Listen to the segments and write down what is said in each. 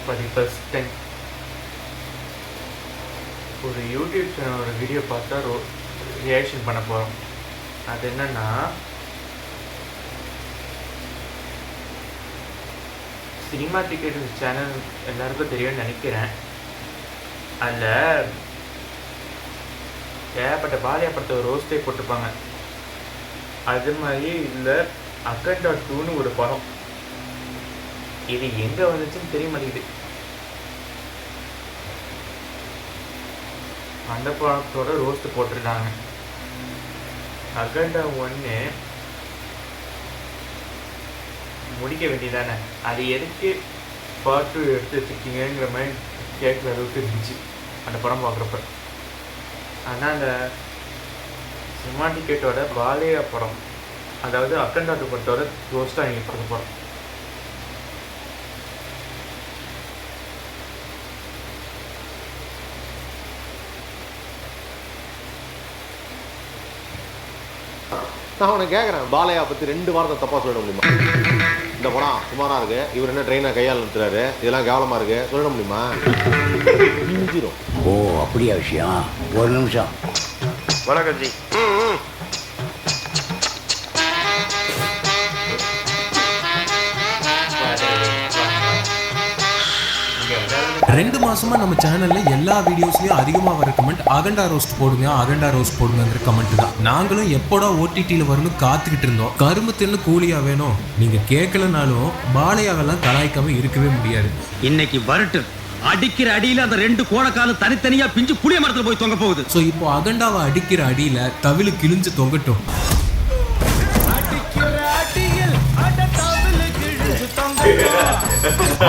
For the first time ஒரு YouTube சேனலோட video பார்த்தா ரியாக்ஷன் பண்ண போகிறோம். அது என்னன்னா சினிமா டிக்கெட் சேனல் எல்லாருக்கும் தெரியும்னு நினைக்கிறேன். அதில் ஏகப்பட்ட பாலியா படத்தை ரோஸ்டே போட்டிருப்பாங்க. அது மாதிரி இல்லை அக்கண்டா 2ன்னு ஒரு படம். இது எங்கே வந்துச்சுன்னு தெரிய மாட்டேங்குது. அந்த படத்தோட ரோஸ்ட் போட்டிருக்காங்க. அகண்டா 1 முடிக்க வேண்டியதானே, அது எதுக்கு பார்ட் 2 எடுத்து வச்சுருக்கீங்கிற மாதிரி கேட்குற அளவுக்கு இருந்துச்சு அந்த படம் பார்க்குறப்ப. ஆனால் அந்த சினிமா டிக்கெட்டோட பாலையா படம், அதாவது அக்கண்டா 2 படத்தோட ரோஸ்ட்டாக நீங்கள் பார்க்க போகிறோம். நான் உனக்கு கேட்குறேன், பாலையா பற்றி 2 வாரத்தை தப்பாக சொல்லிட முடியுமா? இந்த படம் சுமாராக இருக்கு, இவர் என்ன ட்ரெயினை கையால் நிறுத்துறாரு, இதெல்லாம் கேவலமாக இருக்கு சொல்லிட முடியுமா? ஓ அப்படியா விஷயம்? ஒரு நிமிஷம். வணக்கம் ஜி. 2 மாசமா நம்ம சேனல்ல எல்லா வீடியோஸ்லயும் அதிகமா வர கமெண்ட் அகண்டா ரோஸ்ட் போடுங்க, அகண்டா ரோஸ்ட் போடுங்கிற கமெண்ட் தான். நாங்களும் எப்போடா ஓடிடியில் வரும்னு காத்துக்கிட்டு இருந்தோம். கரும்பு தின்னு கூலியா வேணும். நீங்க கேட்கலனாலும் பாலையாவெல்லாம் கலாய்க்காம இருக்கவே முடியாது. இன்னைக்கு வரட்டு அடிக்கிற அடியில அந்த 2 கோணக்காலும் தனித்தனியா பிஞ்சு புளிய மரத்துல போய் தொங்க போகுது. ஸோ இப்போ அகண்டாவை அடிக்கிற அடியில தவிழு கிழிஞ்சு தொங்கட்டும்.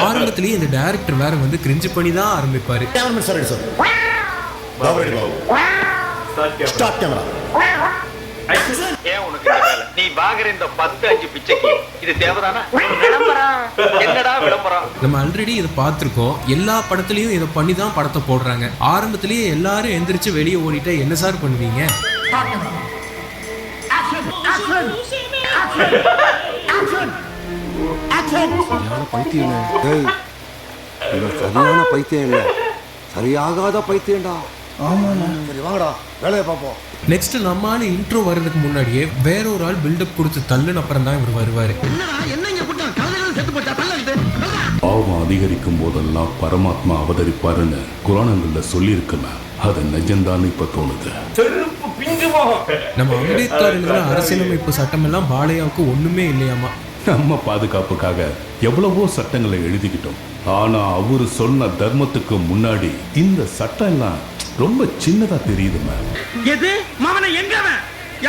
ஆரம்பத்திலேயே இந்த டைரக்டர் வேற வந்து கிரிஞ்சு பண்ணி தான் ஆரம்பிப்பாரு. ஏன் உனக்கு இந்த வேலை? நீ பாக்குற இந்த 10-5 பிச்சைக்கு இது தேவைதானா? என்னடா விளம்பரம்? நம்ம ஆல்ரெடி இதை பார்த்துருக்கோம். எல்லா படத்துலயும் இதை பண்ணி தான் படத்தை போடுறாங்க. ஆரம்பத்திலேயே எல்லாரும் எந்திரிச்சு வெளியே ஓடிட்டா என்ன சார் பண்ணுவீங்க? சரியான பைத்தியம் இல்ல, சரியாகாத பைத்தியம்டா. ஆமாண்ணா. சரி வாங்கடா வேலையை பார்ப்போம். நெக்ஸ்ட் நம்ம ஆளு இன்ட்ரோ வர்றதுக்கு முன்னாடியே வேற ஒரு ஆள் பில்டப் கொடுத்து தள்ளுன அப்புறம் தான் இவர் வருவாரு. பாவம் அதிகரிக்கும் போதெல்லாம் பரமாத்மா அவதரிப்பாருன்னு குரானங்கள்ல சொல்லியிருக்கேன். அது நிஜம்தான் இப்ப தோணுது. நம்ம அம்பேத்கர் எழுதுற அரசியலமைப்பு சட்டம் எல்லாம் பாலையாவுக்கு ஒண்ணுமே இல்லையாமா. நம்ம பாதுகாப்புக்காக எவ்வளவோ சட்டங்களை எழுதிக்கிட்டோம். ஆனா அவரு சொன்ன தர்மத்துக்கு முன்னாடி இந்த சட்டம் எல்லாம் ரொம்ப சின்னதா தெரியுது. எது மாமனை எங்கவன்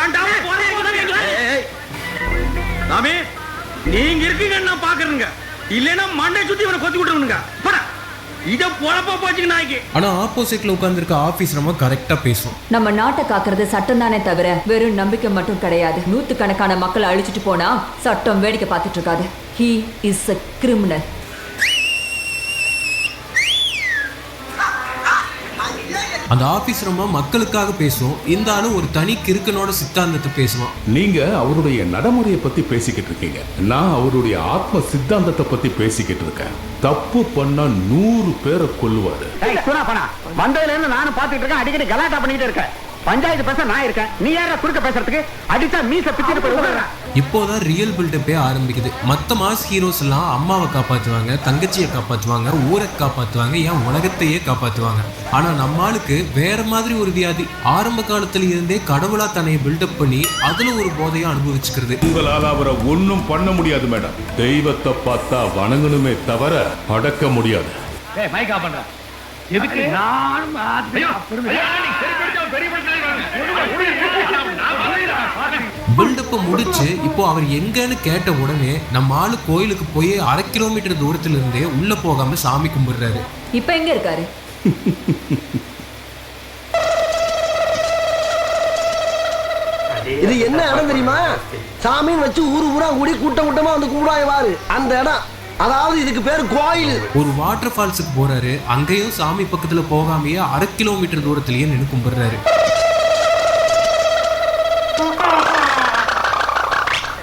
ஏன்டாவே சாமி நீங்க இருக்கீங்க நான் பாக்குறேங்க. இல்லைன்னா மண்டை சுத்தி இவனை கொத்தி விட்டுருவனுங்க. இத பொழப்பா போச்சுங்க நாய்க்கு. ஆனா ஆப்போசிட்ல உட்கார்ந்திருக்க ஆபீஸ் நம்ம கரெக்டா பேசும். நம்ம நாட்டை காக்குறது சட்டம் தானே தவிர வெறும் நம்பிக்கை மட்டும் கிடையாது. 100கணக்கான மக்களை அழிச்சிட்டு போனா சட்டம் வேடிக்கை பார்த்துட்டு இருக்காது. He is a criminal. அந்த ஆபீஸ் ரொம்ப மக்களுக்காக பேசும். இந்த ஆளு ஒரு தனி கிறுக்கனோட சித்தாந்தத்தை பேசுவான். நீங்க அவருடைய நடைமுறையை பத்தி பேசிக்கிட்டு இருக்கீங்க, நான் அவருடைய ஆத்ம சித்தாந்தத்தை பத்தி பேசிக்கிட்டு இருக்கேன். தப்பு பண்ணா 100 பேரை கொல்லுவாரு. வந்ததுல இருந்து நானும் பாத்துட்டு இருக்கேன், அடிக்கடி கலாட்டா பண்ணிட்டு இருக்கேன். பஞ்சாயத்து பேச நான் இருக்கேன், நீ யார குறுக்க பேசுறதுக்கு? அடிச்சா மீச பிச்சிட்டு போய். இப்போதான் ரியல் பில்டப்பே ஆரம்பிக்குது. மத்த மாஸ் ஹீரோஸ் எல்லாம் அம்மாவை காப்பாத்துவாங்க, தங்கச்சியை காப்பாத்துவாங்க, ஊரை காப்பாத்துவாங்க, ஏன் உலகத்தையே காப்பாத்துவாங்க. ஆனா நம்ம ஆளுக்கு வேற மாதிரி ஒரு வியாதி. ஆரம்ப காலத்துல இருந்தே கடவுளா தன்னை பில்டப் பண்ணி அதுல ஒரு போதையா அனுபவிச்சுக்கிறது. உங்களால அவரை ஒன்னும் பண்ண முடியாது மேடம். தெய்வத்தை பார்த்தா வணங்கணுமே தவிர அடக்க முடியாது. எதுக்கு பில்டப்ப முடிச்சு இப்போ அவர் எங்கன்னு கேட்ட உடனே நம்ம ஆளு கோயிலுக்கு போய் 1/2 கிலோமீட்டர் தூரத்துல இருந்தே உள்ள போகாம சாமி கும்பிடுறாரு. இப்ப எங்க இருக்காரு? இது என்ன இடம் தெரியுமா? சாமின்னு வச்சு ஊரா கூடி கூட்டமா வந்து கும்பிடுவாரு அந்த இடம். அதாவது இதுக்கு பேரு கோயில். ஒரு வாட்டர் ஃபால்ஸுக்கு போறாரு. அங்கேயும் சாமி பக்கத்துல போகாமையே 1/2 கிலோமீட்டர் தூரத்திலேயே நின்று கும்பிடுறாரு.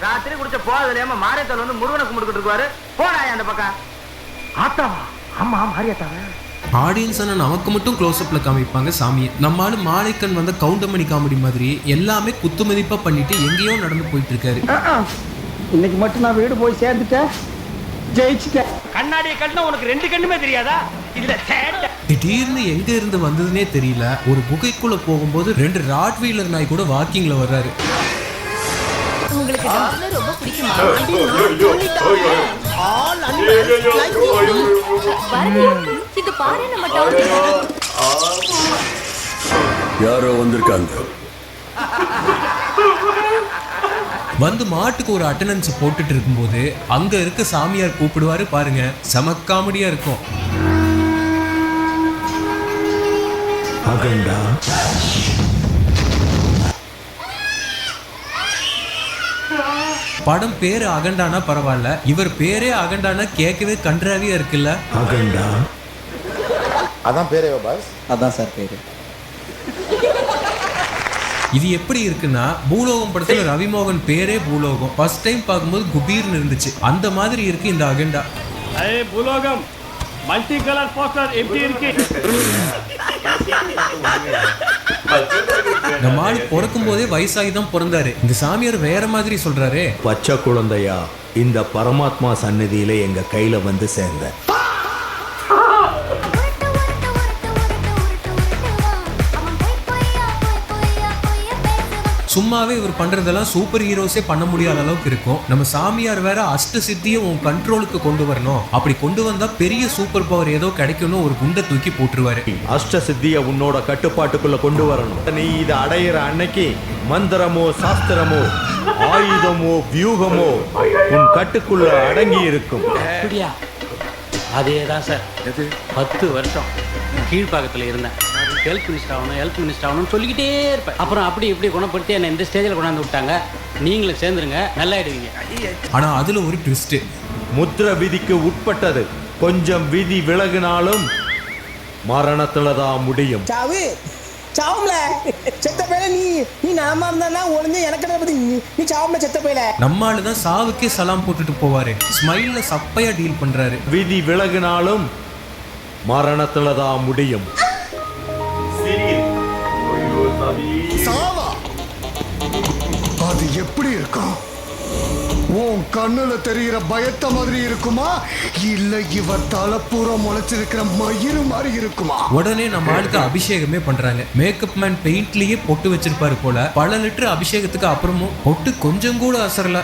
ராத்திரி குடிச்ச போறதுல மாரியத்தல் வந்து முருகனை கும்பிட்டுக்கிட்டு இருக்காரு. போடாய் அந்த பக்கம். ஆத்தாவா ஆமா மாரியாத்தாவே. ஆடியன்ஸ் நமக்கு மட்டும் க்ளோஸ்அப்ல காமிப்பாங்க சாமியை. நம்மளால மாலைக்கண் வந்த கவுண்டமணி காமெடி மாதிரி எல்லாமே குத்துமதிப்பா பண்ணிட்டு எங்கேயோ நடந்து போயிட்டு இருக்காரு. இன்னைக்கு மட்டும் நான் வீடு போய் சேர்ந்துட்டேன், ஜெயிச்சுட்டேன். கண்ணாடியை கட்டினா உனக்கு 2 கண்ணுமே தெரியாதா? இதுல திடீர்னு எங்க இருந்து வந்ததுன்னே தெரியல. ஒரு குகைக்குள்ள போகும்போது 2 ராட்வீலர் நாய் கூட வாக்கிங்ல வர்றாரு. உங்களுக்கு டாக்ல ரொம்ப பிடிக்குமா? இது பாரு நம்ம டாக். யாரோ வந்திருக்காங்க. வந்து மாட்டுக்கு ஒரு அட்டெண்டன்ஸ் போட்டுட்டு இருக்கும்போது அங்க இருக்க சாமியார் கூப்பிடுவாரு பாருங்க, செம காமெடியா இருக்கும். அகண்டா படம் பேரு அகண்டானா பரவாயில்ல, இவர் பேரே அகண்டானா கேட்கவே கன்றாவியா இருக்குல்ல. அகண்டா அதான் பேரே பாஸ். அதான் சார் பேரு. இது எப்படி இருக்குன்னா, பூலோகம் படத்துல ரவிமோகன் பேரே பூலோகம். ஃபர்ஸ்ட் டைம் பார்க்கும்போது குபீர்னு இருந்துச்சு. அந்த மாதிரி இருக்கு இந்த அகண்டா. பூலோகம் மல்டி கலர் போஸ்டர் எப்படி இருக்கு? நம்ம ஆளு பிறக்கும் போதே வயசாகி தான் பிறந்தாரு. இந்த சாமியார் வேற மாதிரி சொல்றாரு. பச்சை குழந்தையா இந்த பரமாத்மா சந்நிதியில எங்க கையில வந்து சேர்ந்த. சும்மாவே இவர் பண்றதெல்லாம் சூப்பர் ஹீரோஸே பண்ண முடியாத அளவுக்கு இருக்கும். நம்ம சாமியார் வேற அஷ்ட சித்தியை உன் கண்ட்ரோலுக்கு கொண்டு வரணும், அப்படி கொண்டு வந்தா பெரிய சூப்பர் பவர் ஏதோ கிடைக்கும்னு ஒரு குண்டை தூக்கி போட்டுருவாரு. அஷ்ட சித்திய உன்னோட கட்டுப்பாட்டுக்குள்ள கொண்டு வரணும். நீ இதை அடையிற அன்னைக்கு மந்திரமோ சாஸ்திரமோ ஆயுதமோ வியூகமோ உன் கட்டுக்குள்ள அடங்கி இருக்கும். அதே தான் சார். 10 வருஷம் கீழ்ப்பாக்கத்தில் இருந்தேன். ஹெல்த் மினிஸ்டர் ஆகணும்னு சொல்லிக்கிட்டே இருப்பேன். அப்புறம் அப்படி இப்படி குணப்படுத்தி என்னை இந்த ஸ்டேஜில் கொண்டாந்து விட்டாங்க. நீங்களும் சேர்ந்துருங்க, நல்லா ஆயிடுவீங்க. ஆனா அதுல ஒரு ட்விஸ்ட். முத்திர விதிக்கு உட்பட்டது. கொஞ்சம் விதி விலகினாலும் மரணத்துலதான் முடியும். சாவும்ல செத்த பேல நீ நாம இருந்தா ஒளிஞ்சு எனக்கு பத்தி நீ சாவும்ல செத்த பேல. நம்மால தான் சாவுக்கே சலாம் போட்டுட்டு போவாரு. ஸ்மைல்ல சப்பையா டீல் பண்றாரு. விதி விலகினாலும் மரணத்துலதான் முடியும். சாவா அது எப்படி இருக்கும்? உன் கண்ணுல தெரிகிற பயத்த மாதிரி இருக்குமா, இல்ல இவர் தலைப்பூரா முளைச்சிருக்கிற மயிறு மாதிரி இருக்குமா? உடனே நம்ம ஆளுக்கு அபிஷேகமே பண்றாங்க. மேக்கப் மேன் பெயிண்ட்லயே பொட்டு வச்சிருப்பாரு போல. பல லிட்டர் அபிஷேகத்துக்கு அப்புறமும் பொட்டு கொஞ்சம் கூட அசரல.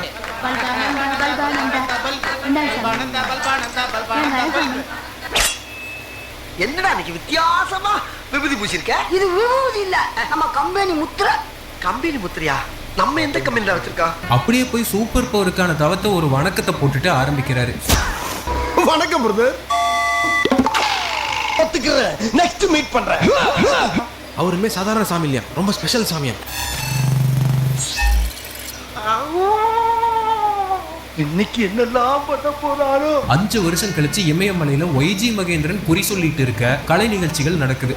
என்னடா இன்னைக்கு வித்தியாசமா விபூதி பூசிருக்க? இது விபூதி இல்ல, நம்ம கம்பெனி முத்திரை. கம்பெனி முத்திரையா? நம்ம எந்த கம்பெனில வச்சிருக்கோம்? அப்படியே போய் சூப்பர் பவருக்கான தவத்தை ஒரு வணக்கத்தை போட்டுட்டு ஆரம்பிக்கிறாரு. வணக்கம் பிரதர். ஒத்துக்கிறேன், நெக்ஸ்ட் மீட் பண்றேன். அவருமே சாதாரண சாமி இல்லையா, ரொம்ப ஸ்பெஷல் சாமியா. இன்னைக்கு என்னெல்லாம் பண்ண போறாரோ. 5 வருஷம் கழிச்சு இமயமலையில ஒய்ஜி மகேந்திரன் குறி சொல்லிட்டு இருக்க கலை நிகழ்ச்சிகள் நடக்குது.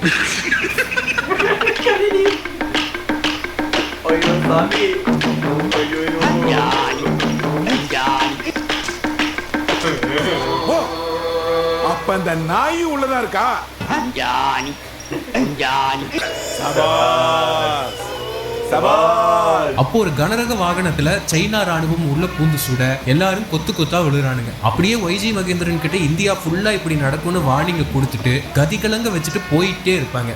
அப்ப அந்த நாய் உள்ளதா இருக்கா? அப்போ ஒரு கனரக வாகனத்துல சைனா ராணுவம் உள்ள பூந்து சுட எல்லாரும் கொத்து கொத்தா விழுறானுங்க. அப்படியே ஒய்ஜி மகேந்திரன் கிட்ட இந்தியா ஃபுல்லா இப்படி நடக்கும்னு வார்னிங்க கொடுத்துட்டு கதிகலங்க வச்சுட்டு போயிட்டே இருப்பாங்க.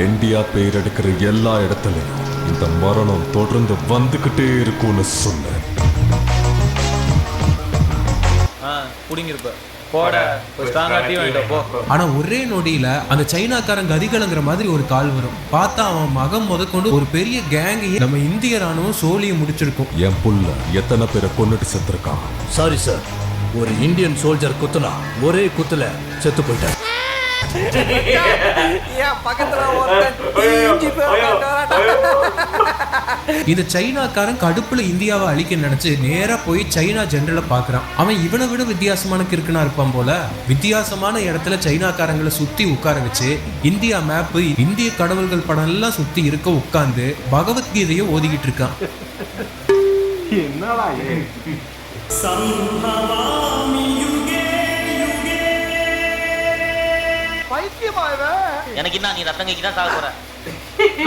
இந்தியா பேர் எடுக்கிற எல்லா இடத்துலயும் இந்த மரணம் தொடர்ந்து வந்துகிட்டே இருக்கும்னு சொன்ன. ஆனா ஒரே நொடியில அந்த சைனாக்காரன் கதிகலங்கிற மாதிரி ஒரு கால் வரும். பார்த்தா அவன் மகம் முதற்கொண்டு ஒரு பெரிய கேங்கையே நம்ம இந்திய ராணுவம் சோழியை முடிச்சிருக்கும். என் புள்ள எத்தனை பேரை கொன்னுட்டு செத்துருக்கான். சாரி சார், ஒரு இந்தியன் சோல்ஜர் குத்துனா ஒரே குத்துல செத்து போயிட்டார். இந்த சைனாக்காரன் கடுப்புல இந்தியாவை அழிக்க நினைச்சு நேரா போய் சைனா ஜெனரலை பாக்குறான். அவன் இவனை விட வித்தியாசமான கிறுக்கனா இருப்பான் போல. வித்தியாசமான இடத்துல சைனாக்காரங்களை சுத்தி உட்கார வச்சு இந்தியா மேப், இந்திய கடவுள்கள் படம் எல்லாம் சுத்தி இருக்க உட்கார்ந்து பகவத்கீதையை ஓதிக்கிட்டு இருக்கான். பைத்தியமா இவன்? எனக்கு என்ன நீ ரத்தம் கைக்கு தான் சாக போற.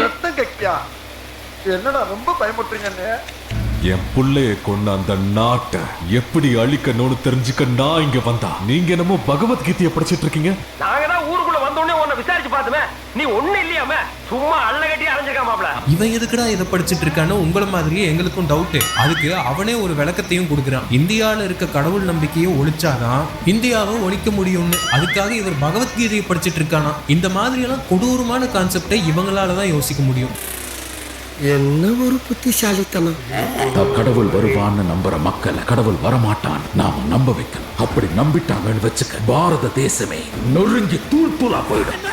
ரத்தம் கக்கியா? என்னடா ரொம்ப பயமுட்டுறீங்க. என் புள்ளைய கொண்ட அந்த நாட்டை எப்படி அழிக்கணும்னு தெரிஞ்சுக்க நான் இங்க வந்தா. நீங்க என்னமோ பகவத்கீதையை படிச்சிட்டு இருக்கீங்க. நாங்க தான் ஊருக்குள்ள வந்தோடனே உன்னை விசாரிச்சு பார்த்துமே, நீ ஒண்ணு இல்லையாம சும்மா அள்ள கட்டி அரைஞ்சிருக்காமாப்ல. இவன் எதுக்குடா இதை படிச்சுட்டு இருக்கான்னு உங்களை மாதிரியே எங்களுக்கும் டவுட். அதுக்கு அவனே ஒரு விளக்கத்தையும் கொடுக்குறான். இந்தியாவில் இருக்க கடவுள் நம்பிக்கையை ஒழிச்சாதான் இந்தியாவை ஒழிக்க முடியும்னு. அதுக்காக இவர் பகவத்கீதையை படிச்சுட்டு இருக்கானா. இந்த மாதிரி எல்லாம் கொடூரமான கான்செப்டை இவங்களால தான் யோசிக்க முடியும். என்ன ஒரு புத்திசாலித்தனம். கடவுள் வருவான்னு நம்புற மக்களை கடவுள் வரமாட்டான் நாம நம்ப வைக்கணும். அப்படி நம்பிட்டாங்கன்னு வச்சுக்க, பாரத தேசமே நொறுங்கி தூள் தூளா போயிடும்.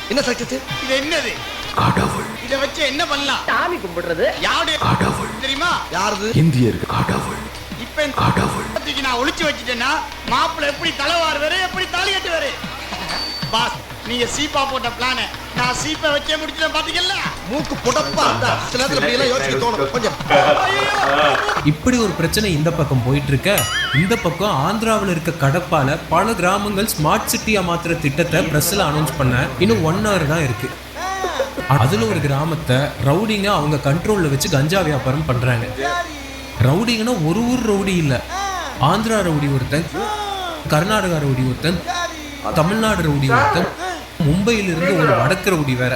என்ன சக்சஸ்? இது என்னது? கடவுள். இத வச்சு என்ன பண்ணலாம்? சாமி கும்பிடுறது. யாரு கடவுள் தெரியுமா? யாருது? இந்தியருக்கு கடவுள். இப்ப கடவுள் நான் ஒளிச்சு வச்சுட்டேன்னா மாப்பிள்ள எப்படி தலைவாருவாரு, எப்படி தாலி கட்டுவாரு? பாஸ், நீங்க சீப்பா போட்ட பிளான நான் சீப்பை வச்சே முடிச்சேன். பாத்தீங்கல்ல, மூக்கு புடப்பா இருந்தா சில நேரத்துல இப்படி எல்லாம் யோசிக்க தோணும் கொஞ்சம். இப்படி ஒரு பிரச்சனை இந்த பக்கம் போயிட்டு இருக்க, இந்த பக்கம் ஆந்திராவில் இருக்க கடப்பால பல கிராமங்கள் ஸ்மார்ட் சிட்டியா மாத்திர திட்டத்தை பிரஸ்ல அனௌன்ஸ் பண்ண இன்னும் 1 hour தான் இருக்கு. அதுல ஒரு கிராமத்தை ரவுடிங்க அவங்க கண்ட்ரோல்ல வச்சு கஞ்சா வியாபாரம் பண்றாங்க. ரவுடிங்கன்னா ஒரு ஊர் ரவுடி இல்ல, ஆந்திரா ரவுடி ஒருத்தன், கர்நாடகா ரவுடி ஒருத்தன், தமிழ்நாடு ரவுடி ஒருத்தன், மும்பையில இருந்து ஒரு வடக்கு ரவுடி வேற.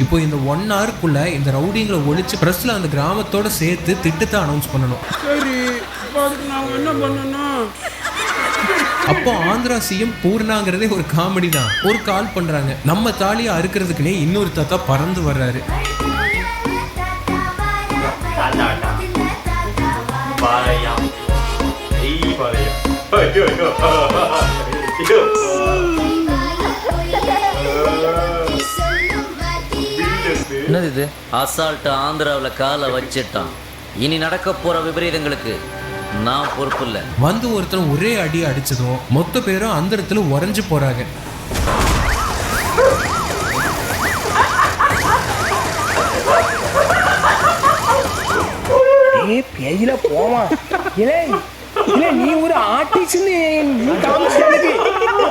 இப்போ இந்த 1 hourக்குள்ள இந்த ரவுடிங்களை ஒழிச்சு பிரஸ்ல அந்த கிராமத்தோட சேர்த்து திட்டத்தை அனௌன்ஸ் பண்ணணும். என்ன பண்ணணும்? அப்போ ஆந்திரா சிஎம் பூர்ணாங்கிறதே ஒரு காமெடி தான். ஒரு கால் பண்றாங்க, நம்ம தாலியை அறுக்கிறதுக்குனே இன்னொரு தாத்தா பறந்து வர்றாரு. என்னது இது? அசால்ட்டு ஆந்திராவில் காலை வச்சிட்டான். இனி நடக்க போற விபரீதங்களுக்கு நான் பொறுப்பு இல்லை. வந்து ஒருத்தர் ஒரே அடி அடிச்சதும் மொத்த பேரும் அந்த இடத்துல உறைஞ்சு போறாங்க. பேயில போமா இல்லை இல்லை, நீ ஒரு ஆர்டிஸ்ட்னு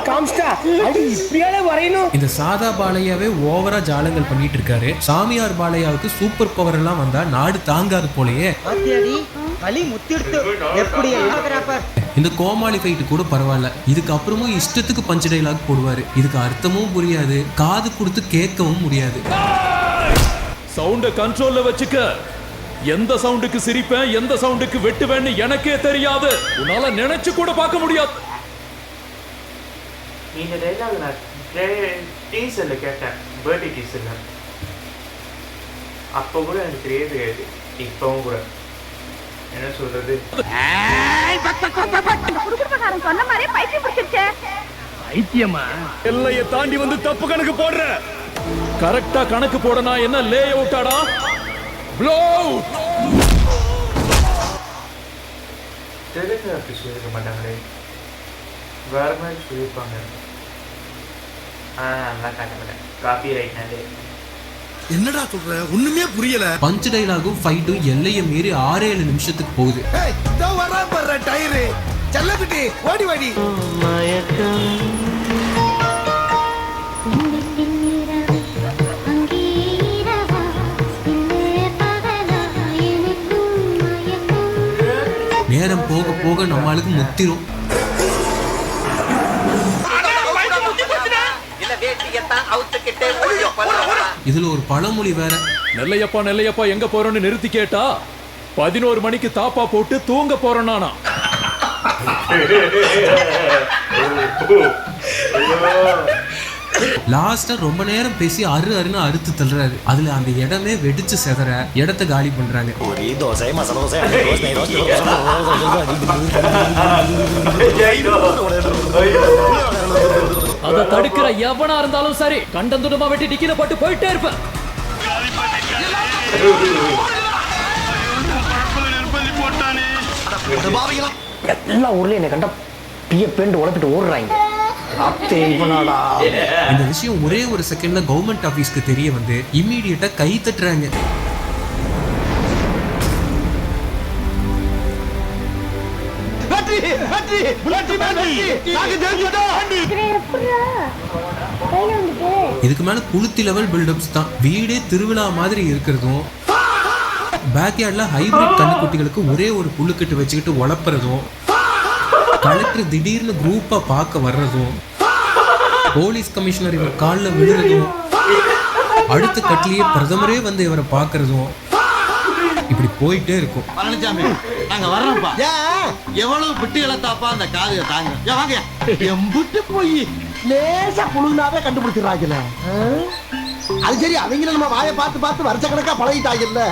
காமிச்சிட்டா அது இப்படியால வரையணும். இந்த சாதா பாலையாவே ஓவரா ஜாலங்கள் பண்ணிட்டு இருக்காரு. சாமியார் பாலையாவுக்கு சூப்பர் பவர் எல்லாம் வந்தா நாடு தாங்காது போலயே. இந்த கோமாளி ஃபைட்டு கூட பரவாயில்ல, இதுக்கு அப்புறமும் இஷ்டத்துக்கு பஞ்ச் டைலாக் போடுவாரு. இதுக்கு அர்த்தமும் புரியாது, காது கொடுத்து கேட்கவும் முடியாது. சவுண்ட கண்ட்ரோல்ல வச்சுக்க. எந்த சவுண்டுக்கு சிரிப்பேன், எந்த சவுண்டுக்கு வெட்டுவேன்னு எனக்கே தெரியாது. உன்னால நினைச்சு கூட பார்க்க முடியாது. இந்த டைலாக் நான் டீசர்ல கேட்டேன், பர்த்டே டீசர்ல. அப்போ கூட எனக்கு தெரியாது, இப்பவும் கூட என்ன சொல்றது. சொன்ன மாதிரி பைத்தியம் பிடிச்சிருச்சே. பைத்தியமா? எல்லையை தாண்டி வந்து தப்பு கணக்கு போடுற. கரெக்டா கணக்கு போடனா என்ன லே அவுட்டாடா? தெலுங்கு அப்படி சொல்லிருக்க மாட்டாங்களே, வேற மாதிரி சொல்லியிருப்பாங்க. நல்லா காட்ட மாட்டேன், காப்பி ரைட்னாலே. என்னடா சொல்ற? ஒண்ணுமே புரியல. பஞ்ச் டைலாகும் ஃபைட்டும் எல்லையை மீறி 6-7 நிமிஷத்துக்கு போகுது. ஓடி வாடி. நேரம் போக போக நம்மளுக்கு முத்திரும். இதுல ஒரு பழமொழி வேற. நெல்லையப்பா நெல்லையப்பா எங்க போறோன்னு நிறுத்தி கேட்டா 11 மணிக்கு தாப்பா போட்டு தூங்க போறேன்னா. லாஸ்டா ரொம்ப நேரம் பேசி அருன்னு அறுத்து தள்ளுறாரு. அதுல அந்த இடமே வெடிச்சு செதற இடத்த காலி பண்றாங்க. அத தடுக்கிற எவனா இருந்தாலும் சரி, கண்டந்துடமா வெட்டி டிக்கில போட்டு போயிட்டே இருப்பேன். எல்லா ஊர்லயும் என்ன கண்ட பிய பேண்டு உழப்பிட்டு ஓடுறாங்க. இந்த விஷயம் ஒரே ஒரு செகண்ட்ல கவர்மெண்ட் ஆபீஸ்க்கு தெரிய வந்து இம்மீடியட்டா கை தட்டுறாங்க. வெற்றி இதுக்கு மேல புளுத்தி லெவல் பில்டப்ஸ் தான். வீடே திருவிழா மாதிரி இருக்கிறதும், பேக்யார்ட்ல ஹைபிரிட் கண்ணுக்குட்டிகளுக்கு ஒரே ஒரு புல்லுக்கட்டு வச்சுக்கிட்டு உழப்புறதும், கலெக்டர் திடீர்னு குரூப்பா பார்க்க வர்றதும், போலீஸ் கமிஷனர் இவர் காலில் விழுறதும், அடுத்த கட்டிலேயே பிரதமரே வந்து இவரை பார்க்கறதும், இப்படி போயிட்டே இருக்கும். பழனிசாமி நாங்க வர்றோம்ப்பா. எவ்வளவு பிட்டு இழத்தாப்பா அந்த காதுக தாங்க. வாங்க எம்பிட்டு போய் லேசா புழுனாவே கண்டுபிடிச்சிடறாங்கல்ல. அது சரி, அவங்கள நம்ம வாயை பார்த்து பார்த்து வருஷக்கணக்கா பழகிட்டாங்கல்ல,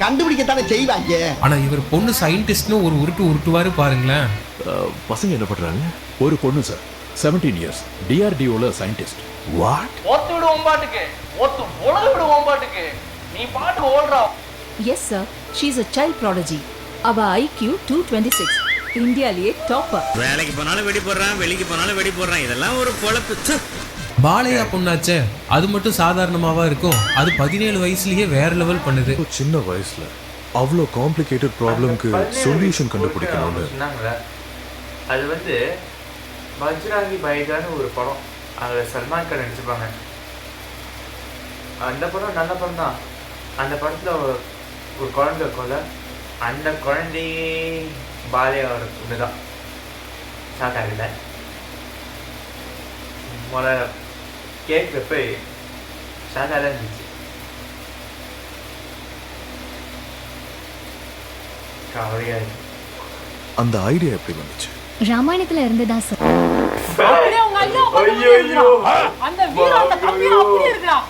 கண்டுபிடிக்கத்தானே செய்வாங்க. ஆனா இவர் பொண்ணு சயின்டிஸ்ட்னு ஒரு உருட்டுவாரு பாருங்களேன். பசங்க என்ன பண்றாங்க? ஒரு பொண்ணு சார், 17 இயர்ஸ், DRDOல சயின்டிஸ்ட். வாட்? ஒத்து விடுவோம் பாட்டுக்கு, ஒத்து உலக விடுவோம் பாட்டுக்கு, நீ பாட்டு ஓடுறா. Yes sir, she is a child prodigy. அவ IQ 226. இந்தியாலயே டாப்பர். வேலைக்கு போனாலும் வெடி போடுறான், வெளிக்கு போனாலும் வெடி போடுறான். இதெல்லாம் ஒரு பொழப்பு. பாலையா பொண்ணாச்சே, அது மட்டும் சாதாரணமாவா இருக்கும்? அது 17 வயசுலயே வேற லெவல் பண்ணுது. சின்ன வயசுல அவ்வளோ காம்ப்ளிகேட்டட் ப்ராப்ளம்க்கு சொல்யூஷன் கண்டுபிடிக்கணும்னு சொன்னாங்களே. அது வந்து பஜ்ராங்கி பாய்ஜான்னு ஒரு படம், அதில் சல்மான் கான் நடிச்சிருப்பாங்க. அந்த படம் நல்ல படம் தான். அந்த படத்தில் ஒரு குழந்தை இருக்கும்ல, அந்த குழந்தையே பாலையோட ஒன்று தான். ஷாக் ஆகல. முதல்ல கேட்குறப்ப ஷாக்காக தான் இருந்துச்சு. கவலையாக இருக்கு. அந்த ஐடியா எப்படி வந்துச்சு? ராமாயணத்துல இருந்துதான் சார். அப்படியே உங்க ஐயா அப்படியே இருக்கிறான். அந்த வீரன் அந்த கம்பீரம் அப்படியே இருக்கிறான்.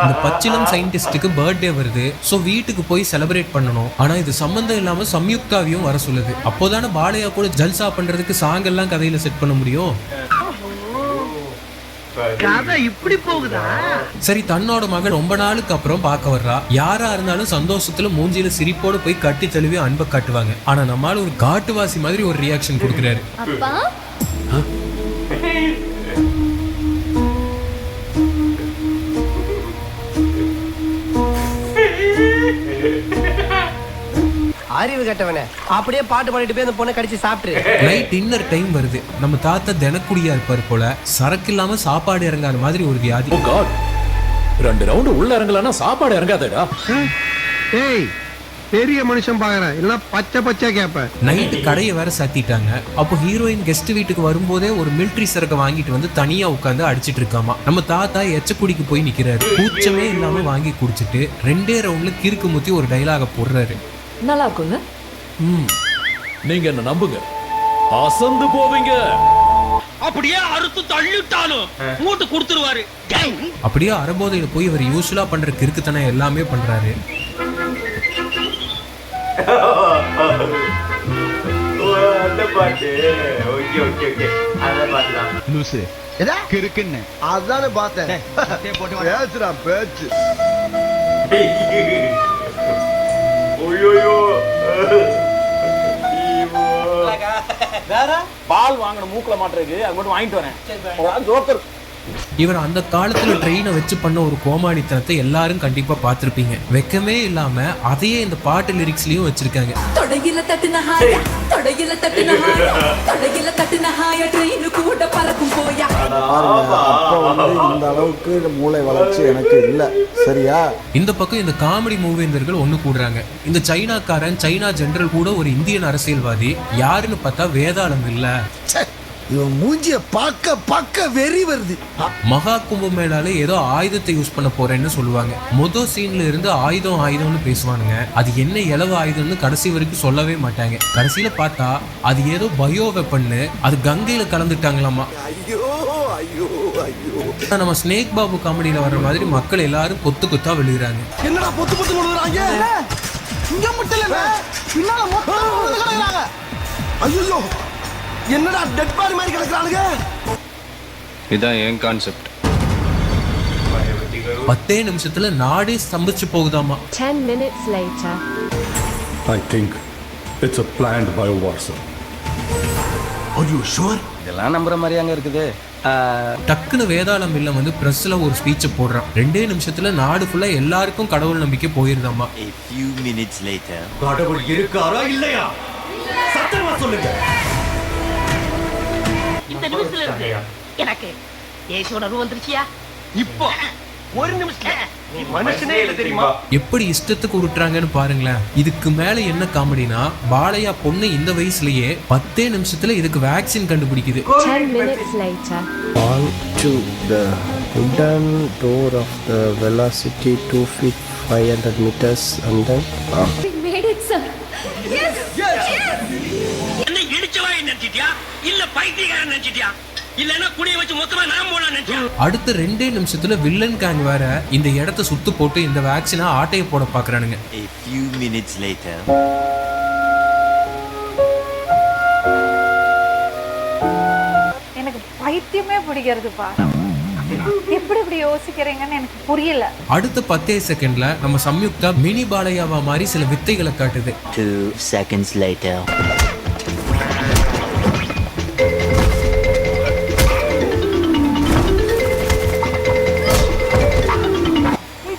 இந்த பச்சிலம் சயின்டிஸ்டுக்கு பர்த்டே வருது, ஸோ வீட்டுக்கு போய் செலிப்ரேட் பண்ணணும். ஆனா இது சம்பந்தம் இல்லாம சம்யுக்தாவையும் வர சொல்லுது. அப்போதானே பாலையா கூட ஜல்சா பண்றதுக்கு சாங் எல்லாம் கதையில செட் பண்ண முடியும். கதை இப்படி போகுதா? சரி, தன்னோட மகன் ரொம்ப நாளுக்கு அப்புறம் பார்க்க வர்றா. யாரா இருந்தாலும் சந்தோஷத்துல மூஞ்சியில சிரிப்போடு போய் கட்டி தழுவி அன்பை காட்டுவாங்க. ஆனா நம்மால ஒரு காட்டுவாசி மாதிரி ஒரு ரியாக்ஷன் கொடுக்குறாரு. அப்பா அறிவு கட்டவனே, அப்படியே பாட்டு பாடிட்டு போய் அந்த பொண்ணை கடிச்சு சாப்பிட்டு. நைட் டின்னர் டைம் வருது. நம்ம தாத்தா தினக்குடியா இருப்பார் போல. சரக்கு இல்லாம சாப்பாடு இறங்காத மாதிரி ஒரு வியாதி. ஓ காட், 2 ரவுண்ட் உள்ள இறங்கலன்னா சாப்பாடு இறங்காதடா. ஏய், பெரிய மனுஷன் பாக்குறேன், இல்ல பச்சை பச்சை கேப்ப. நைட்டு கடையை வேற சாத்திட்டாங்க. அப்போ ஹீரோயின் கெஸ்ட் வீட்டுக்கு வரும்போதே ஒரு மிலிட்ரி சரக்கை வாங்கிட்டு வந்து தனியா உட்காந்து அடிச்சிட்டு இருக்காமா. நம்ம தாத்தா எச்சக்குடிக்கு போய் நிக்கிறாரு. கூச்சமே இல்லாம வாங்கி குடிச்சிட்டு 2 ரவுண்ட்ல கிறுக்கு முத்தி ஒரு டைலாக போடுறாரு. நல்லா இருக்குங்க. நீங்க என்ன நம்புங்க, அசந்து போவீங்க. அப்படியே அறுத்து தள்ளிட்டாலும் மூட்டு கொடுத்துருவாரு. அப்படியே அறபோதையில போய் இவர் யூஸ்வலா பண்ற கிறுக்குத்தனை எல்லாமே பண்றாரு. அந்த பாட்டு ஓகே ஓகே ஓகே, அந்த பாட்டு தான். லூசு கிறுக்குன்னு அதானே பார்த்தேன். பேச்சுடா பேச்சு. வேற பால் வாங்கணும் மூக்கல மாட்டுறதுக்கு, அது மட்டும் வாங்கிட்டு வரேன். ஜோக்கர் இவர் அந்த காலத்துல ட்ரெயினை வச்சு பண்ண ஒரு கோமாளித்தனத்தை எல்லாரும் கண்டிப்பா பார்த்திருப்பீங்க. வெக்கமே இல்லாம அதையே இந்த பாட்டு லிரிக்ஸ்லயும் வச்சிருக்காங்க. தொடையில தட்டுன ஹாயா, தொடையில தட்டுன ஹாயா, தொடையில தட்டுன ஹாயா, ட்ரெயின் கூட பறக்கும் போயா. அப்ப வந்து இந்த அளவுக்கு மூளை வளர்ச்சி எனக்கு இல்ல, சரியா? இந்த பக்கம் இந்த காமெடி மூவேந்தர்கள் ஒண்ணு கூடுறாங்க. இந்த சைனாக்காரன், சைனா ஜெனரல் கூட ஒரு இந்தியன் அரசியல்வாதி. யாருன்னு பார்த்தா வேதாளம் இல்ல. இவன் மூஞ்சிய பார்க்க வெறி வருது. மகா கும்பமேளால ஏதோ ஆயுதத்தை யூஸ் பண்ண போறேன்னு சொல்லுவாங்க. முதல் சீன்ல இருந்து ஆயுதம்னு பேசுவானுங்க. அது என்ன இலவ ஆயுதம்னு கடைசி வரைக்கும் சொல்லவே மாட்டாங்க. கடைசியில பார்த்தா அது ஏதோ பயோ வெப்பன்னு, அது கங்கையில கலந்துட்டாங்களாமா. நம்ம ஸ்னேக் பாபு காமெடியில வர்ற மாதிரி மக்கள் எல்லாரும் கொத்து கொத்தா விழுகிறாங்க. என்னடா பொத்து பொத்து விழுறாங்க? இங்க மட்டும் இல்ல, பின்னால மொத்தம் விழுகிறாங்க. ஐயோ, என்னடா டெட் பாடி மாதிரி கிடக்குறானுங்க. இதான் என் கான்செப்ட். 10 நிமிஷத்துல நாடே ஸ்தம்பிச்சு போகுதாமா. 10 minutes later. I think it's a planned biowar, sir. Are you sure? இதெல்லாம் நம்புற மாதிரியாங்க இருக்குது. டக்குன்னு வேதாளம் வில்லம் வந்து பிரஸ்ல ஒரு ஸ்பீச்சை போடுறான். 2 நிமிஷத்துல நாடு ஃபுல்லா எல்லாருக்கும் கடவுள் நம்பிக்கை போயிருதாமா. A few minutes later. கடவுள் இருக்காரா இல்லையா? சத்தியமா சொல்லுங்க. இந்த நிமிஷத்துல இருந்து எனக்கு தேசிய உணர்வு வந்துருச்சியா? இப்போ ஒரு நிமிஷத்துல நீ மனுஷனே இல்ல தெரியுமா? எப்படி இஷ்டத்துக்கு உருட்டுறாங்கன்னு பாருங்களேன். இதுக்கு மேல என்ன காமெடினா, பாலையா பொண்ணு இந்த வயசுலயே 10 நிமிஷத்துல இதுக்கு vaccine கண்டுபிடிக்குது. 10 minutes later. On to the wooden door of the velocity 2 feet 500 meters and then We made it, sir. Yes. என்ன இடிச்சவா நினைச்சிட்டியா? இல்ல பைத்தியக்காரன் நினைச்சிட்டியா? இல்லனா குடிய வச்சு மொத்தமா நான் போலாம் நினைச்சியா? அடுத்த 2 நிமிஷத்துல வில்லன் கேங் வேற இந்த இடத்தை சுத்து போட்டு இந்த வேக்சினை ஆட்டைய போட பாக்குறானுங்க. A few minutes later. எனக்கு பைத்தியமே பிடிக்கிறதுப்பா. எப்படி இப்படி யோசிக்கிறீங்கன்னு எனக்கு புரியல. அடுத்த 10 செகண்ட்ல நம்ம சம்யுக்தா மினி பாலையாவா மாதிரி சில வித்தைகளை காட்டுது. 2 seconds later.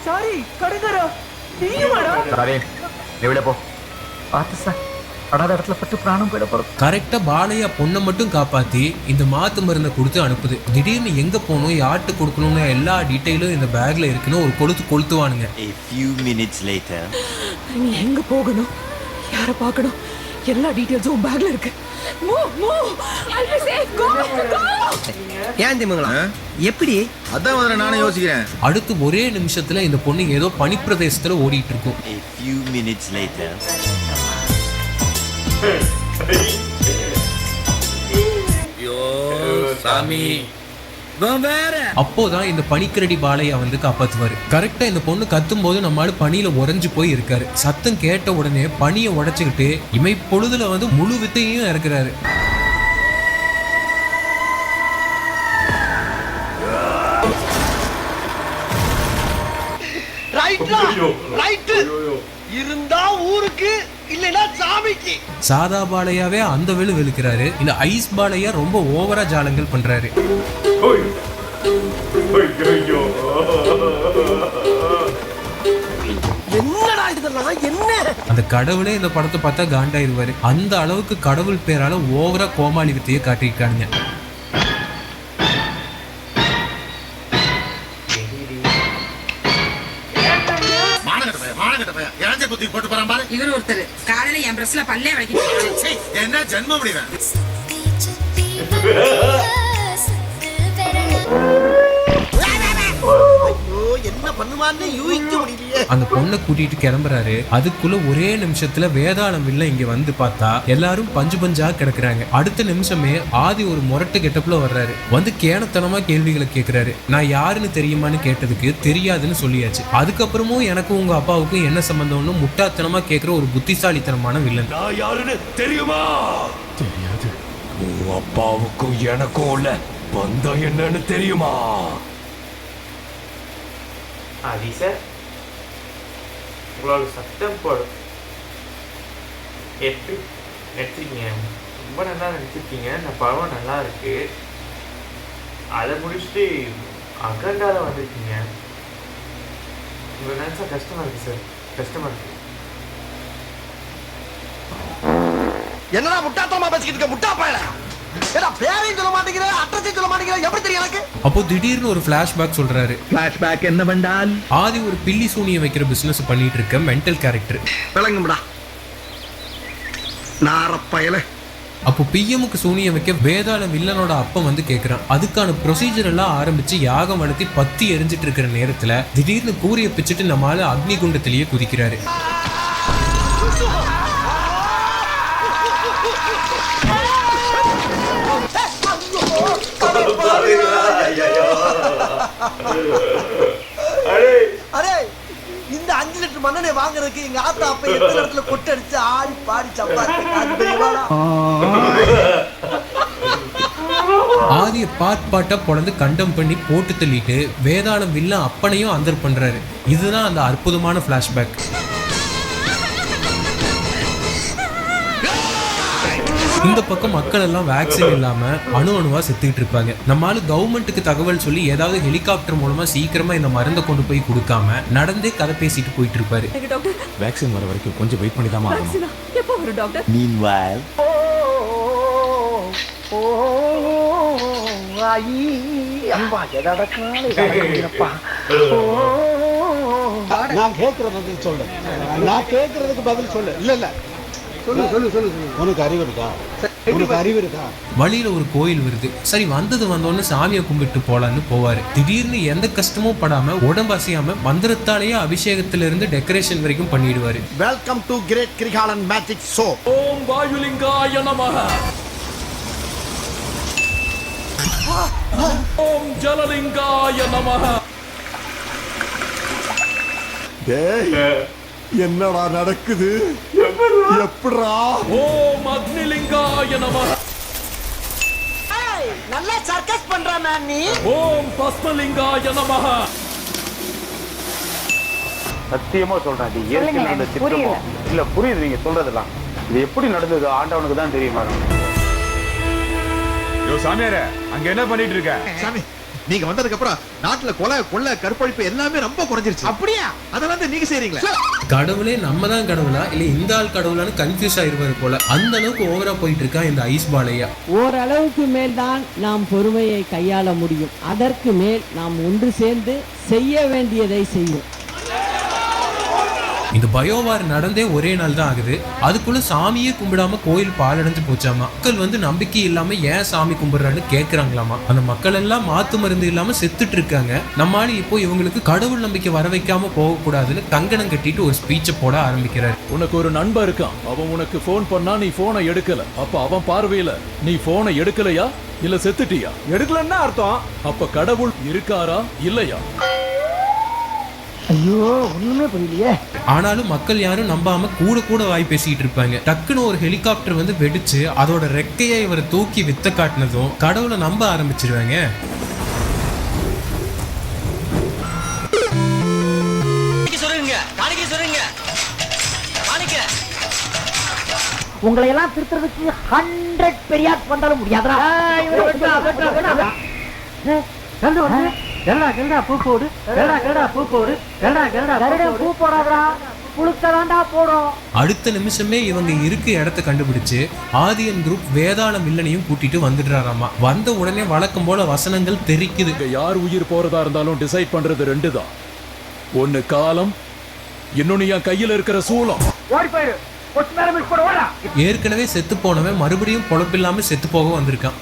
சாரி கடுங்கரா நீயுமாடா? சாரி நீ வெளிய போ. பார்த்து சார் படாத இடத்துல பட்டு பிராணம் போயிட போறது. கரெக்டா பாலையா பொண்ணை மட்டும் காப்பாத்தி இந்த மாத்து மருந்தை கொடுத்து அனுப்புது. திடீர்னு எங்க போகணும், யார்ட்டு கொடுக்கணும்னு எல்லா டீட்டெயிலும் இந்த பேக்ல இருக்குன்னு ஒரு கொளுத்துவானுங்க. A few minutes later. நீ எங்க போகணும், யாரை பார்க்கணும், எல்லா டீடைல்ஸும் பேக்ல இருக்கு. ஏன் திமுங்களா எப்படி? அதான் முதல்ல நானே யோசிக்கிறேன். அடுத்து ஒரே நிமிஷத்துல இந்த பொண்ணு ஏதோ பனிப்பிரதேசத்துல ஓடிட்டு இருக்கும். A few minutes later. ஐயோ சாமி அப்போதான் இந்த பனிக்கரடி பாலையா வந்து காப்பாத்துவாரு. கரெக்டா இந்த பொண்ணு கத்தும் போது நம்மளால பனியில உறைஞ்சு போய் இருக்காரு. சத்தம் கேட்ட உடனே பனியை உடைச்சுக்கிட்டு இமை பொழுதுல வந்து முழு வித்தையும் இறக்குறாரு. இருந்தா ஊருக்கு இல்லனா சாமிக்கு. சாதா பாலையாவே அந்த வெளுக்கிறாரு. இந்த ஐஸ் பாலையா ரொம்ப ஓவரா ஜாலங்கள் பண்றாரு. என்னடா இதெல்லாம் என்ன? அந்த கடவுளே இந்த படத்தை பார்த்தா காண்டாயிருவாரு. அந்த அளவுக்கு கடவுள் பேரால ஓவரா கோமாளி வித்தையை காட்டியிருக்காங்க. இவர் ஒருத்தர் காலையில என் பிரஸ்ல பல்லே வலிக்கிட்டு என்ன ஜென்ம முடிவேன். என்ன பண்ணுவான்னு யூகிக்க முடியலையே. அந்த பொண்ணை கூட்டிட்டு கிளம்புறாரு. அதுக்குள்ள ஒரே நிமிஷத்துல வேதாளம் இல்ல இங்க வந்து பார்த்தா எல்லாரும் பஞ்சா கிடக்குறாங்க. அடுத்த நிமிஷமே ஆதி ஒரு முரட்டு கெட்டப்புல வர்றாரு. வந்து கேனத்தனமா கேள்விகளை கேட்கிறாரு. நான் யாருன்னு தெரியுமான்னு கேட்டதுக்கு தெரியாதுன்னு சொல்லியாச்சு. அதுக்கப்புறமும் எனக்கும் உங்க அப்பாவுக்கும் என்ன சம்பந்தம்னு முட்டாத்தனமா கேட்கிற ஒரு புத்திசாலித்தனமான வில்லன். நான் யாருன்னு தெரியுமா? தெரியாது. உன் அப்பாவுக்கும் எனக்கும் உள்ள பந்தம் என்னன்னு தெரியுமா? ஆதி சார் உங்களோட சத்தம் போடும் எப்படி நடிச்சிருக்கீங்க? ரொம்ப நல்லா நடிச்சிருக்கீங்க. இந்த படம் நல்லா இருக்கு. அதை முடிச்சுட்டு அகண்டால வந்திருக்கீங்க. உங்களை நினைச்சா கஷ்டமா இருக்கு சார், கஷ்டமா இருக்கு. என்னடா முட்டாத்தனமா பேசிக்கிட்டு இருக்க முட்டா பயல? ஏடா பேரையும் சொல்ல மாட்டேங்கிற, அட்ரஸையும் சொல்ல மாட்டேங்கிற, எப்படி தெரியும் எனக்கு? அப்போ திடீர்னு ஒரு பிளாஷ்பேக் சொல்றாரு. பிளாஷ்பேக் என்ன வந்தால்? ஆதி ஒரு பில்லி சூனியை வைக்கிற பிசினஸ் பண்ணிட்டு இருக்க மென்டல் கேரக்டர். விளங்கும்டா நாரப்பயல. அப்போ பிஎம்முக்கு சூனியம் வைக்க வேதாள வில்லனோட அப்பம் வந்து கேட்கிறான். அதுக்கான ப்ரொசீஜர் எல்லாம் ஆரம்பிச்சு யாகம் வளர்த்தி பத்தி எரிஞ்சிட்டு இருக்கிற நேரத்துல திடீர்னு கூரிய பிச்சுட்டு நம்மளால அக்னி குண்டத்திலேயே குதிக்கிறாரு. அரே இந்த 5 லிட்டர் மண்ணெண்ணெய் வாங்குறதுக்கு எங்க ஆத்தா அப்ப எந்த இடத்துல கொட்டடிச்சு ஆடி பாடி சம்பாதிச்சு. ஆதிய பாட்டா பொழந்து கண்டம் பண்ணி போட்டு தள்ளிட்டு வேதாளம் வில்ல அப்பனையும் அந்தர் பண்றாரு. இதுதான் அந்த அற்புதமான பிளாஷ்பேக். இந்த பக்கம் மக்கள் எல்லாம் வேக்சின் இல்லாம அணுவா செத்துக்கிட்டு இருப்பாங்க. நம்மளால கவர்மெண்ட்டுக்கு தகவல் சொல்லி ஏதாவது ஹெலிகாப்டர் மூலமா சீக்கிரமா இந்த மருந்தை கொண்டு போய் கொடுக்காம நடந்தே கதை பேசிட்டு போயிட்டு இருப்பாரு. வேக்சின் வர வரைக்கும் கொஞ்சம் வெயிட் பண்ணி தான் ஆகணும். எப்போ வரும் டாக்டர்? Meanwhile, நான் கேட்கறது சொல்லு. நான் கேட்கறதுக்கு பதில் சொல்லு. இல்ல சொல்லு. உனக்கு அறிவு இருக்கா? வழியில ஒரு கோயில் வருது. சரி, வந்தோன்னு சாமியை கும்பிட்டு போலான்னு போவாரு. திடீர்னு எந்த கஷ்டமும் படாம உடம்பு அசையாம மந்திரத்தாலேயே அபிஷேகத்துல இருந்து டெக்கரேஷன் வரைக்கும் பண்ணிடுவாரு. Welcome to great Kirikalan magic show. ஓம் வாயுலிங்காய நமஹ. ஓம் ஜலலிங்காய நமஹ. என்னடா நடக்குது? எப்படா? ஓம் அக்னிலிங்காய நமஹ. நல்லா சர்க்கஸ் பண்றானே நீ. ஓம் பஸ்மலிங்காய நமஹ. சத்தியமா சொல்றேன், இது இயற்கை நடந்த சித்தமோ இல்ல புரியுது நீங்க சொல்றதெல்லாம். இது எப்படி நடந்தது ஆண்டவனுக்கு தான் தெரியுமா. சாமியாரே, அங்க என்ன பண்ணிட்டு இருக்க? சாமி, நீங்க வந்ததுக்கு அப்புறம் நாட்டுல கொலை கற்பழிப்பு எல்லாமே ரொம்ப குறைஞ்சிருச்சு. அப்படியா? அதெல்லாம் நீங்க செய்றீங்களா? கடவுளே நம்ம தான் கடவுளா இல்ல இந்த ஆள் கடவுளான்னு கன்ஃபியூஸ் ஆயிருவாரு போல. அந்த அளவுக்கு ஓவரா போயிட்டு இருக்கா இந்த ஐஸ் பாலையா. ஓரளவுக்கு மேல் தான் நாம் பொறுமையை கையாள முடியும். அதற்கு மேல் நாம் ஒன்று சேர்ந்து செய்ய வேண்டியதை செய்வோம். இந்த பயோவார் நடந்தே ஒரே நாள் தான் ஆகுது. அதுக்குள்ள சாமியே கும்பிடாம கோயில் பாலடைஞ்சு போச்சாமா. மக்கள் வந்து நம்பிக்கை இல்லாம ஏன் சாமி கும்பிடுறான்னு கேக்குறாங்களாமா. அந்த மக்கள் எல்லாம் மாத்து மருந்து இல்லாம செத்துட்டு இருக்காங்க. நம்மளால இப்போ இவங்களுக்கு கடவுள் நம்பிக்கை வர வைக்காம போக கூடாதுன்னு கங்கணம் கட்டிட்டு ஒரு ஸ்பீச்சை போட ஆரம்பிக்கிறாரு. உனக்கு ஒரு நண்பன் இருக்கான். அவன் உனக்கு போன் பண்ணா நீ போனை எடுக்கல. அப்ப அவன் பார்வையில நீ போனை எடுக்கலையா இல்ல செத்துட்டியா? எடுக்கலன்னா அர்த்தம். அப்ப கடவுள் இருக்காரா இல்லையா? ஐயோ, ஒண்ணுமே புரியலையே. ஆனாலும் மக்கள் யாரும் நம்பாம கூட வாய் பேசிட்டு இருப்பாங்க. டக்குன்னு ஒரு ஹெலிகாப்டர் வந்து வெடிச்சு அதோட ரெக்கையை இவரை தூக்கி வித்த காட்டினதும் கடவுளை நம்ப ஆரம்பிச்சிருவாங்க. உங்களை எல்லாம் திருத்துறதுக்கு 100 பெரியார் பண்ணாலும் முடியாதா? பூ போடு. அடுத்த நிமிஷமே இவங்க இருக்க இடத்த கண்டுபிடிச்சு ஆதியன் குரூப் வேதாள மில்லனையும் கூட்டிட்டு வந்துடுறாராமா. வந்த உடனே வழக்கம் போல வசனங்கள் தெரிக்குது. யார் உயிர் போறதா இருந்தாலும் டிசைட் பண்றது 2 தான். ஒன்னு காலம், இன்னொன்னு என் கையில இருக்கிற சூலம். ஏற்கனவே செத்து போனவன் மறுபடியும் பொழப்பில்லாம செத்து போக வந்திருக்கான்.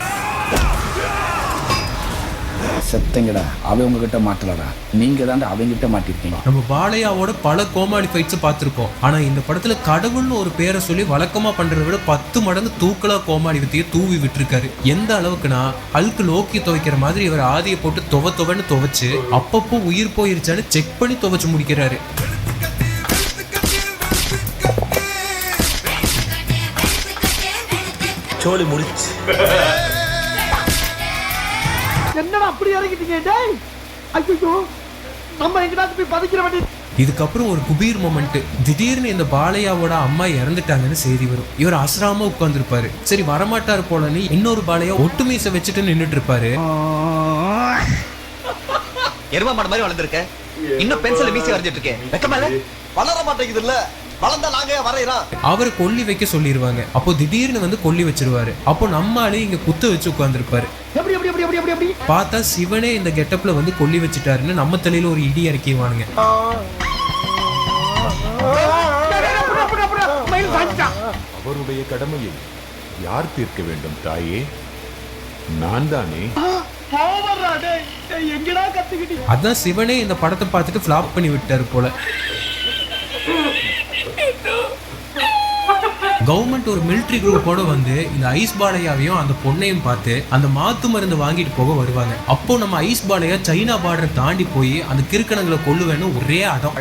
செத்தங்கடா, அவன் உங்ககிட்ட மாட்டலடா, நீங்க தாண்டா அவங்கிட்ட மாட்டிருக்கீங்க. நம்ம பாலையாவோட பல கோமாளி ஃபைட்ஸ் பார்த்திருக்கோம். ஆனா இந்த படத்துல கடவுள்னு ஒரு பேரை சொல்லி வழக்கமா பண்றதை விட 10 மடங்கு தூக்கலா கோமாளி வித்தையை தூவி விட்டுருக்காரு. எந்த அளவுக்குனா அல்கு லோக்கி துவைக்கிற மாதிரி இவர் ஆதியை போட்டு துவன்னு துவைச்சு அப்பப்போ உயிர் போயிருச்சான்னு செக் பண்ணி துவைச்சு முடிக்கிறாரு. சோலி முடிச்சு. என்னடா அப்படி இறங்கிட்டீங்க? டேய், ஐயோ, நம்ம எங்கடாச்சும் போய் பதுக்கிற வேண்டிய. இதுக்கப்புறம் ஒரு குபீர் மொமெண்ட். திடீர்னு இந்த பாலையாவோட அம்மா இறந்துட்டாங்கன்னு செய்தி வரும். இவர் அசராம உட்கார்ந்துருப்பாரு. சரி, வரமாட்டாரு போலன்னு இன்னொரு பாலையா ஒட்டுமீசை வச்சுட்டு நின்றுட்டு இருப்பாரு. எருமா மாடு மாதிரி வளர்ந்துருக்க, இன்னும் பென்சில் மீசி வரைஞ்சிட்டு இருக்கேன். வெக்கமால வளர மாட்டேங்குது இல்ல? வளர்ந்தா நாங்க வரையறோம். அவரை கொல்லி வைக்க சொல்லிடுவாங்க. அப்போ திடீர்னு வந்து கொல்லி வச்சிருவாரு. அப்போ நம்மாலே இங்க குத்து வச்சு உட்கார்ந்துருப்பாரு. பார்த்தா சிவனே இந்த கெட்டப்ல வந்து கொல்லி வச்சுட்டாருன்னு நம்ம தலையில ஒரு இடி இறக்கிடுவானுங்க. அவருடைய கடமையை யார் தீர்க்க வேண்டும் தாயே? நான் தானே. அதான் சிவனே இந்த படத்தை பார்த்துட்டு ஃபிளாப் பண்ணி விட்டாரு போல. கவர்மெண்ட் ஒரு மிலிட்டரி குரூப்போட வந்து இந்த ஐஸ் பாலையாவையும் அந்த பொண்ணையும் பார்த்து அந்த மாத்து மருந்து வாங்கிட்டு போக வருவாங்க. அப்போ நம்ம ஐஸ் பாலையா சைனா பார்டரை தாண்டி போய் அந்த கிறுக்கணங்களை கொல்லுவேன்னு ஒரே அடம்.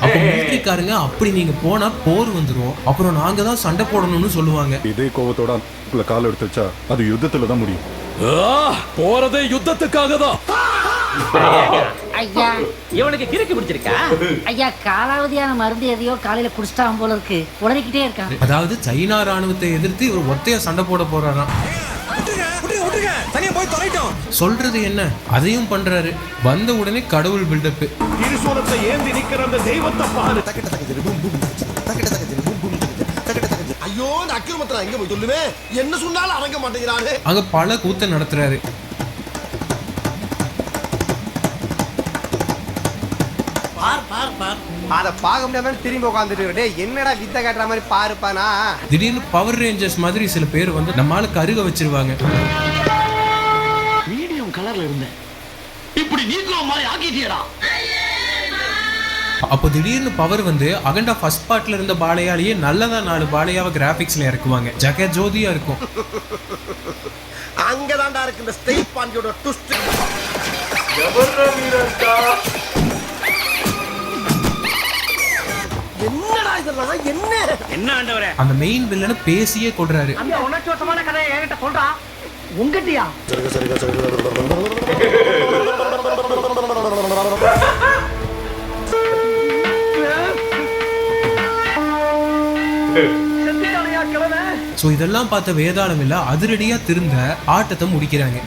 அப்போ மிலிட்டரிக்காரங்க அப்படி நீங்க போனா போர் வந்துரும், அப்புறம் நாங்க தான் சண்டை போடணும்னு சொல்லுவாங்க. இதே கோவத்தோட கால் எடுத்து வச்சா அது யுத்தத்துல தான் முடியும். போறதே யுத்தத்துக்காக தான். ஐயா இவனுக்கு கிறுக்கு பிடிச்சிருக்கா ஐயா காலாவதியான மருந்து எதையோ காலையில குடிச்சிட்டான் போல இருக்கு உடனே இருக்கான். அதாவது சைனா ராணுவத்தை எதிர்த்து இவர் ஒத்தையா சண்டை போட போறாராம். சொல்றது என்ன அதையும் பண்றாரு. வந்த உடனே கடவுள் பில்டப். திரிசூலத்தை ஏந்தி நிக்கிற அந்த தெய்வத்தை பாரு. ஐயோ இந்த அக்கிரமத்தை எங்க போய் சொல்லுவேன், என்ன சொன்னாலும் அடங்க மாட்டேங்கிறாரு. அங்க பல கூத்த நடத்துறாரு. அத பார்க்க முடியாம திரும்பி உட்காந்துட்டு என்னடா வித்த காட்டுற மாதிரி பாருப்பானா. திடீர்னு பவர் ரேஞ்சர்ஸ் மாதிரி சில பேர் வந்து நம்ம ஆளுக்கு அருக வச்சிருவாங்க. மீடியம் கலர்ல இருந்தேன், இப்படி நீக்ரோ மாதிரி ஆக்கிட்டியடா. அப்போ திடீர்னு பவர் வந்து அகண்டா ஃபர்ஸ்ட் பார்ட்ல இருந்த பாலையாலேயே நல்லதா 4 பாலையாவை கிராபிக்ஸ்ல இறக்குவாங்க. ஜக ஜோதியா இருக்கும். அங்கதான்டா இருக்கு இந்த ஸ்டேட் பாண்டியோட ட்விஸ்ட். என்னடா இதெல்லாம் என்ன ஆண்டவரே. அந்த மெயின் வில்லனை பேசியே கொள்றாரு. அந்த உணர்ச்சிவசமான கதையை என்கிட்ட சொல்றா. உங்கட்டியா சோ இதெல்லாம் பார்த்த வேதாளம் இல்ல அதிரடியா திருந்த ஆட்டத்தை முடிக்கிறாங்க.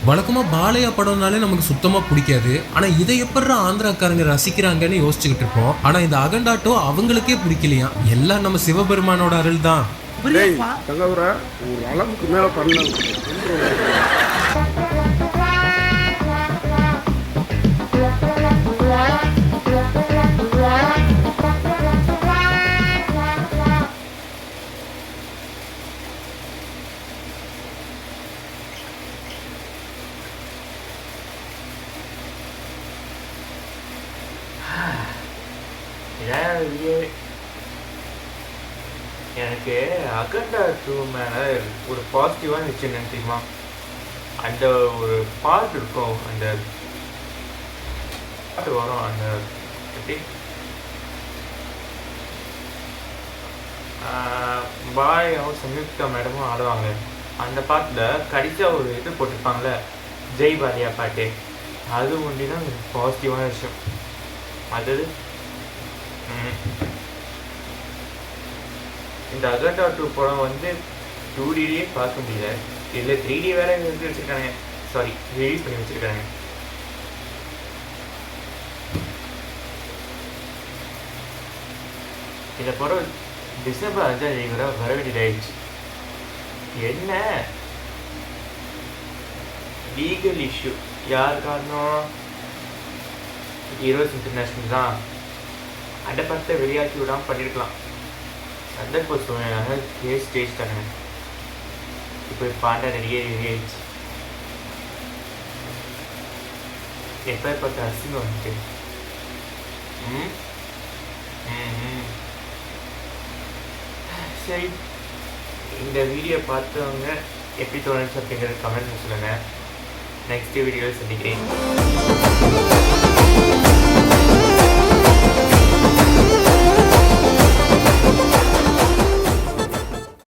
வழக்கமா பாலையா படம்னாலே நமக்கு சுத்தமா பிடிக்காது. ஆனா இதை எப்படா ஆந்திராக்காரங்க ரசிக்கிறாங்கன்னு யோசிச்சுக்கிட்டு இருப்போம். ஆனா இந்த அகண்டாட்டோ அவங்களுக்கே பிடிக்கலையா. எல்லாம் நம்ம சிவபெருமானோட அருள் தான். ஒரு அளவுக்கு மேல பண்ண எனக்கு அகண்டா 2 மேல ஒரு பாசிட்டிவான விஷயம் என்ன தெரியுமா, அந்த ஒரு பார்ட் இருக்கும், அந்த பாட்டு வரும், அந்த எப்படி பாயும் சம்யுக்தா மேடமும் ஆடுவாங்க. அந்த பாட்டில் கடைசியாக ஒரு இது போட்டிருப்பாங்களே ஜெய் பாலியா பாட்டு, அது ஒண்டி தான் ஒரு பாசிட்டிவான விஷயம். அது இந்த அகண்டா 2 படம் வந்து 2Dலேயே பார்க்க முடியல, இதில் 3D வேற வந்து வச்சுருக்காங்க, சாரி ரிலீஸ் பண்ணி வச்சுருக்காங்க. இந்த படம் டிசம்பர் 5ஆம் தேதி வர வேண்டியதாயிடுச்சு. என்ன லீகல் இஷ்யூ, யார் காரணம்? ஹீரோஸ் இன்டர்நேஷ்னல் தான். அந்த படத்தை வெளியாக்கி விடாமல் பண்ணியிருக்கலாம். சந்தர்ப்ப கேஸ் ஸ்டேஜ் தானே. இப்போ பாண்டா நிறைய ஆயிடுச்சு. எப்பேற்பட்ட அசிங்கம் வந்துட்டு. சரி, இந்த வீடியோ பார்த்தவங்க எப்படி தோணுச்சு அப்படிங்கிறது கமெண்ட்ல சொல்லுங்கள். நெக்ஸ்ட் வீடியோவில் சந்திக்கிறேன்.